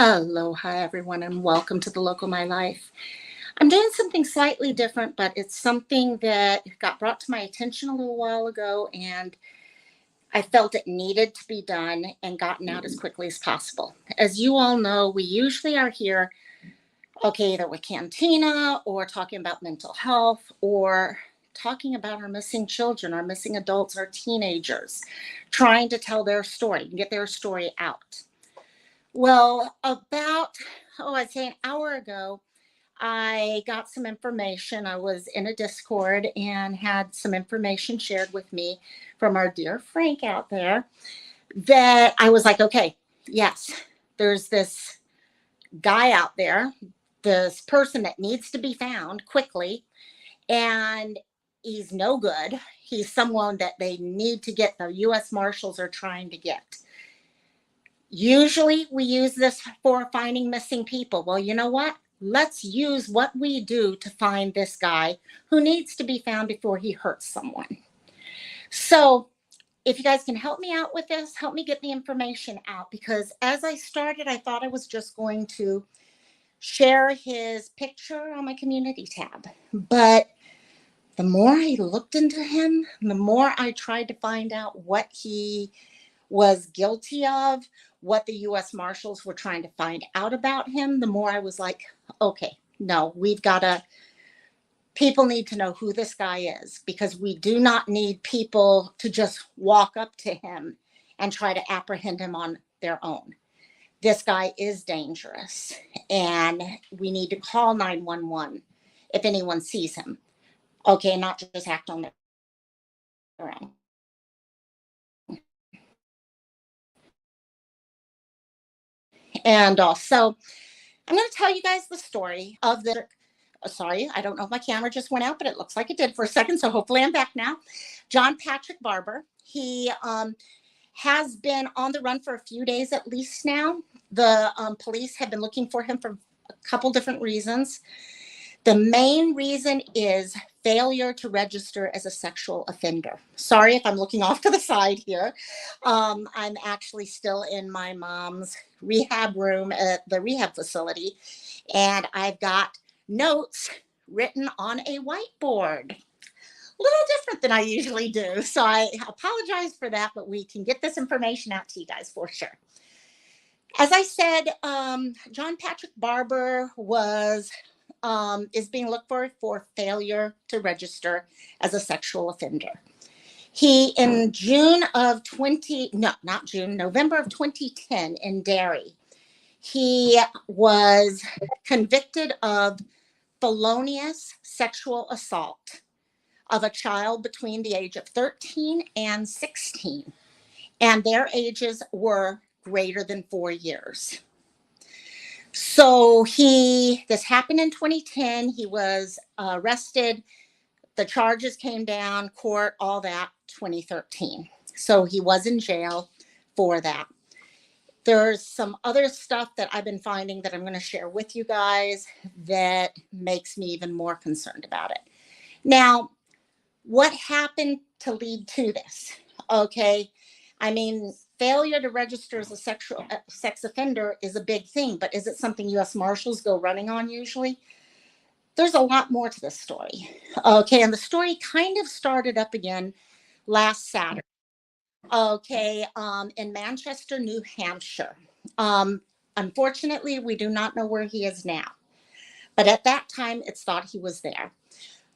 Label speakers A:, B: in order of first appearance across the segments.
A: Aloha, everyone, and welcome to the Local My Life. I'm doing something slightly different, but it's something that got brought to my attention a little while ago, and I felt it needed to be done and gotten out as quickly as possible. As you all know, we usually are here, either with Cantina or talking about mental health or talking about our missing children, our missing adults, our teenagers, trying to tell their story and get their story out. Well, I'd say an hour ago, I got some information. I was in a Discord and had some information shared with me from our dear Frank out there that I was like, okay, yes, there's this guy out there, this person that needs to be found quickly, and he's no good. He's someone that they need to get, the U.S. Marshals are trying to get. Usually we use this for finding missing people. Well, you know what? Let's use what we do to find this guy who needs to be found before he hurts someone. So if you guys can help me out with this, help me get the information out, because as I started, I thought I was just going to share his picture on my community tab. But the more I looked into him, the more I tried to find out what he was guilty of, what the U.S. Marshals were trying to find out about him, the more I was like, okay, no, people need to know who this guy is, because we do not need people to just walk up to him and try to apprehend him on their own. This guy is dangerous, and we need to call 911 if anyone sees him. Okay, not just act on their own. And also, I'm going to tell you guys the story of the. Sorry, I don't know if my camera just went out, but it looks like it did for a second. So hopefully I'm back now. John Patrick Barber. He has been on the run for a few days at least now. The police have been looking for him for a couple different reasons. The main reason is failure to register as a sexual offender. Sorry if I'm looking off to the side here. I'm actually still in my mom's rehab room at the rehab facility, and I've got notes written on a whiteboard. A little different than I usually do, so I apologize for that, but we can get this information out to you guys for sure. As I said, John Patrick Barber is being looked for failure to register as a sexual offender. He, in November of 2010 in Derry, he was convicted of felonious sexual assault of a child between the age of 13 and 16, and their ages were greater than 4 years. So this happened in 2010. He was arrested. The charges came down, court, all that, 2013. So he was in jail for that. There's some other stuff that I've been finding that I'm going to share with you guys that makes me even more concerned about it. Now, what happened to lead to this? Okay, I mean, failure to register as a sex offender is a big thing, but is it something U.S. Marshals go running on usually? There's a lot more to this story. Okay, and the story kind of started up again last Saturday. Okay, in Manchester, New Hampshire. Unfortunately, we do not know where he is now, but at that time, it's thought he was there.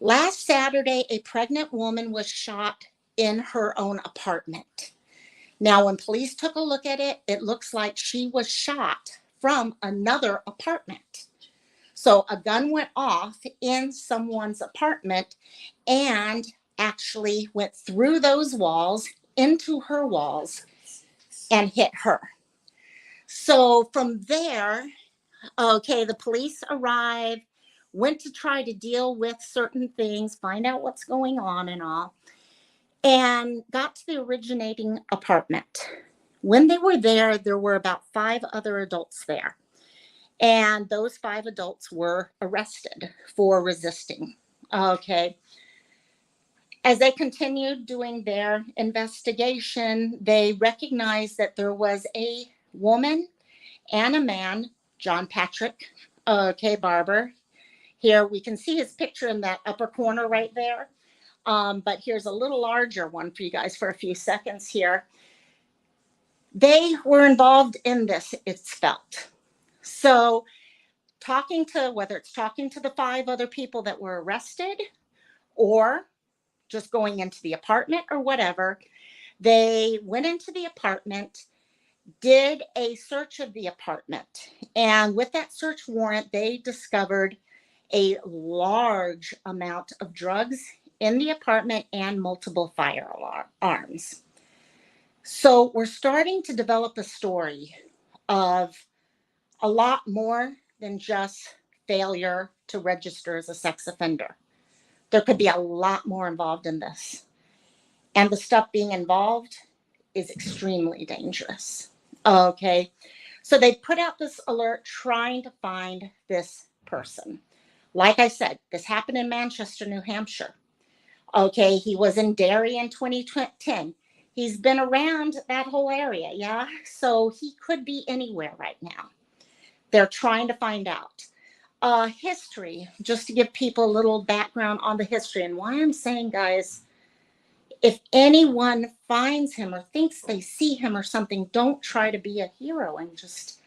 A: Last Saturday, a pregnant woman was shot in her own apartment. Now, when police took a look at it, it looks like she was shot from another apartment. So a gun went off in someone's apartment and actually went through those walls, into her walls, and hit her. So from there, the police arrived, went to try to deal with certain things, find out what's going on and all, and got to the originating apartment. When they were there were about 5 other adults there. And those 5 adults were arrested for resisting. Okay. As they continued doing their investigation, they recognized that there was a woman and a man, John Patrick, Barber. Here we can see his picture in that upper corner right there. But here's a little larger one for you guys for a few seconds here. They were involved in this, it's felt. So whether it's talking to the 5 other people that were arrested or just going into the apartment or whatever, they went into the apartment, did a search of the apartment. And with that search warrant, they discovered a large amount of drugs in the apartment and multiple firearms. So we're starting to develop a story of a lot more than just failure to register as a sex offender. There could be a lot more involved in this. And the stuff being involved is extremely dangerous. Okay. So they put out this alert trying to find this person. Like I said, this happened in Manchester, New Hampshire. Okay. He was in Derry in 2010. He's been around that whole area. Yeah. So he could be anywhere right now. They're trying to find out. History, just to give people a little background on the history and why I'm saying, guys, if anyone finds him or thinks they see him or something, don't try to be a hero and just,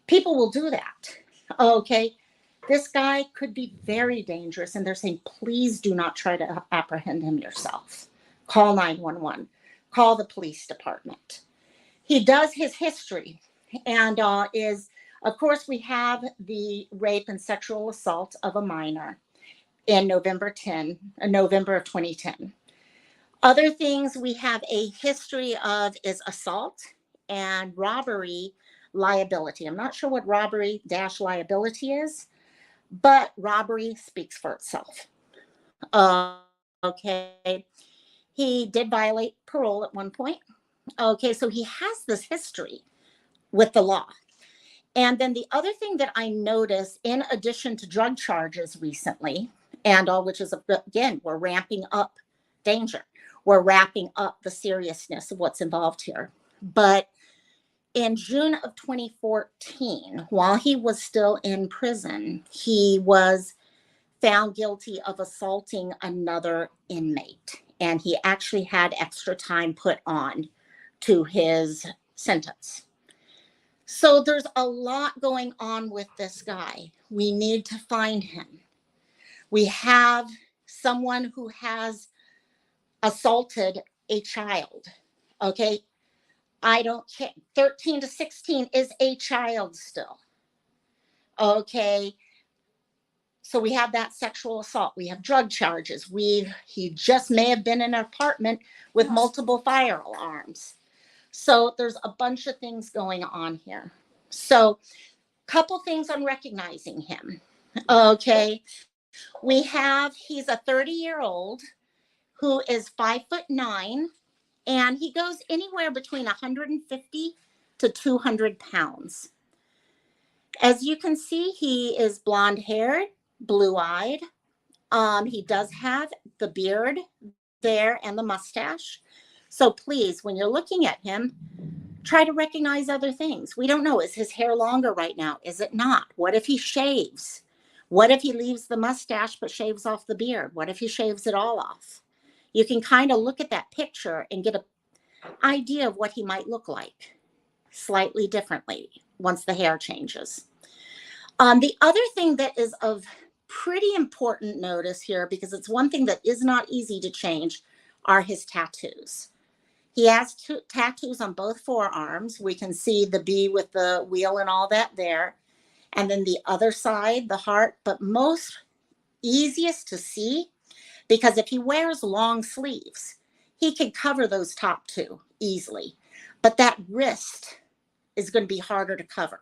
A: people will do that. Okay. This guy could be very dangerous. And they're saying, please do not try to apprehend him yourself. Call 911. Call the police department. He does his history and of course, we have the rape and sexual assault of a minor in November of 2010. Other things we have a history of is assault and robbery liability. I'm not sure what robbery dash liability is, but robbery speaks for itself. Okay. He did violate parole at one point. Okay, so he has this history with the law. And then the other thing that I noticed, in addition to drug charges recently, and all, which is, again, we're ramping up danger. We're wrapping up the seriousness of what's involved here. But in June of 2014, while he was still in prison, he was found guilty of assaulting another inmate. And he actually had extra time put on to his sentence. So there's a lot going on with this guy. We need to find him. We have someone who has assaulted a child. Okay. I don't care. 13 to 16 is a child still. Okay. So we have that sexual assault. We have drug charges. He just may have been in an apartment with multiple firearms. So there's a bunch of things going on here. So couple things on recognizing him. Okay. He's a 30-year-old who is 5'9", and he goes anywhere between 150 to 200 pounds. As you can see, he is blonde haired, blue eyed. He does have the beard there and the mustache. So please, when you're looking at him, try to recognize other things. We don't know. Is his hair longer right now? Is it not? What if he shaves? What if he leaves the mustache but shaves off the beard? What if he shaves it all off? You can kind of look at that picture and get an idea of what he might look like slightly differently once the hair changes. The other thing that is of pretty important notice here, because it's one thing that is not easy to change, are his tattoos. He has tattoos on both forearms. We can see the B with the wheel and all that there. And then the other side, the heart, but most easiest to see, because if he wears long sleeves, he can cover those top two easily. But that wrist is going to be harder to cover.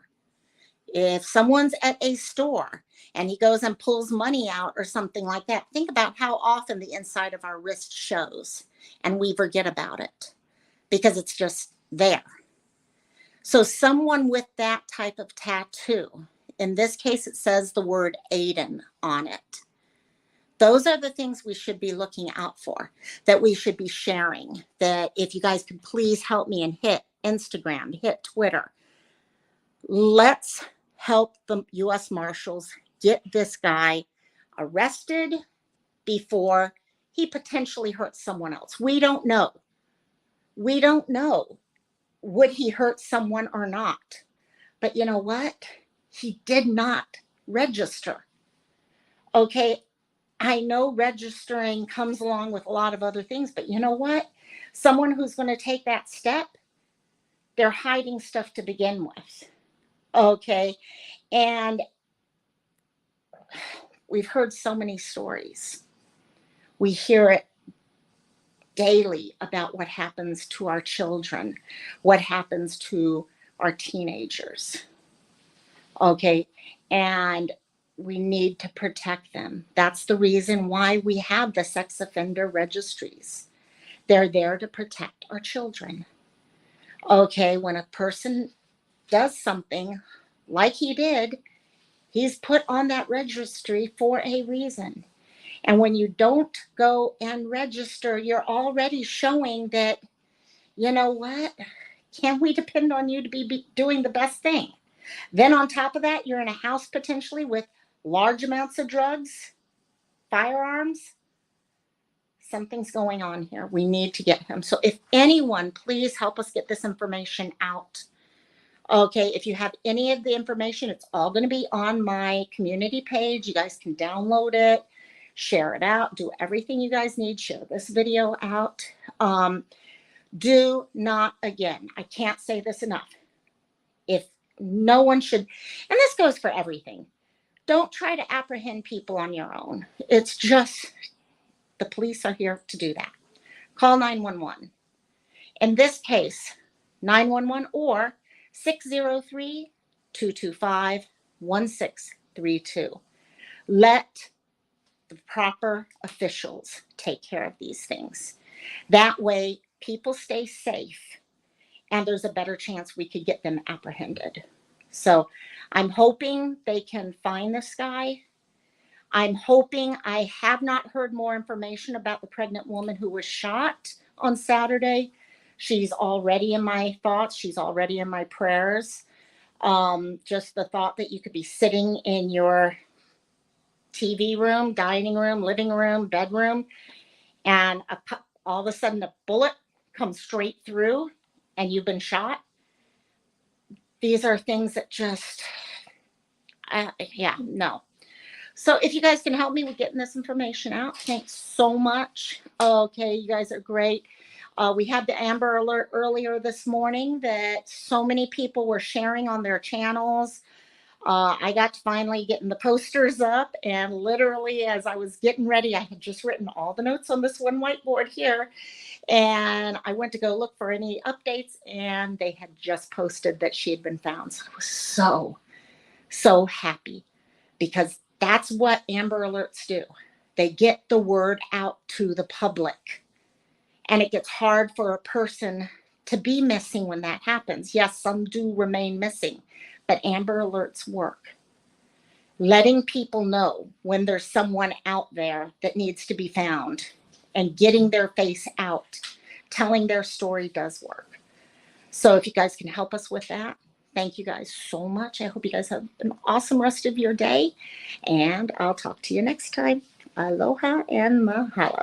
A: If someone's at a store and he goes and pulls money out or something like that, think about how often the inside of our wrist shows and we forget about it because it's just there. So someone with that type of tattoo, in this case, it says the word Aiden on it. Those are the things we should be looking out for, that we should be sharing, that if you guys could please help me and hit Instagram, hit Twitter, Let's help the U.S. Marshals get this guy arrested before he potentially hurts someone else. We don't know. We don't know. Would he hurt someone or not? But you know what? He did not register. Okay, I know registering comes along with a lot of other things, but you know what? Someone who's going to take that step, they're hiding stuff to begin with. Okay, and we've heard so many stories. We hear it daily about what happens to our children, what happens to our teenagers. Okay, and we need to protect them. That's the reason why we have the sex offender registries. They're there to protect our children. Okay, when a person does something like he did, he's put on that registry for a reason. And when you don't go and register, you're already showing that, you know what? Can we depend on you to be doing the best thing? Then on top of that, you're in a house potentially with large amounts of drugs, firearms. Something's going on here. We need to get him. So if anyone, please help us get this information out. Okay, if you have any of the information, it's all going to be on my community page. You guys can download it, share it out, do everything you guys need. Share this video out. Do not, again, I can't say this enough. If no one should, and this goes for everything, don't try to apprehend people on your own. It's just, the police are here to do that. Call 911. In this case, 911 or 603-225-1632. Let the proper officials take care of these things. That way, people stay safe, and there's a better chance we could get them apprehended. So I'm hoping they can find this guy. I'm hoping, I have not heard more information about the pregnant woman who was shot on Saturday. She's already in my thoughts. She's already in my prayers. Just the thought that you could be sitting in your TV room, dining room, living room, bedroom, and all of a sudden a bullet comes straight through and you've been shot. These are things that just, yeah, no. So if you guys can help me with getting this information out, thanks so much. Okay, you guys are great. We had the Amber Alert earlier this morning that so many people were sharing on their channels. I got to finally getting the posters up, and literally as I was getting ready, I had just written all the notes on this one whiteboard here, and I went to go look for any updates, and they had just posted that she had been found. So I was so happy, because that's what Amber Alerts do. They get the word out to the public. And it gets hard for a person to be missing when that happens. Yes, some do remain missing, but Amber Alerts work. Letting people know when there's someone out there that needs to be found and getting their face out, telling their story does work. So if you guys can help us with that, thank you guys so much. I hope you guys have an awesome rest of your day, and I'll talk to you next time. Aloha and mahalo.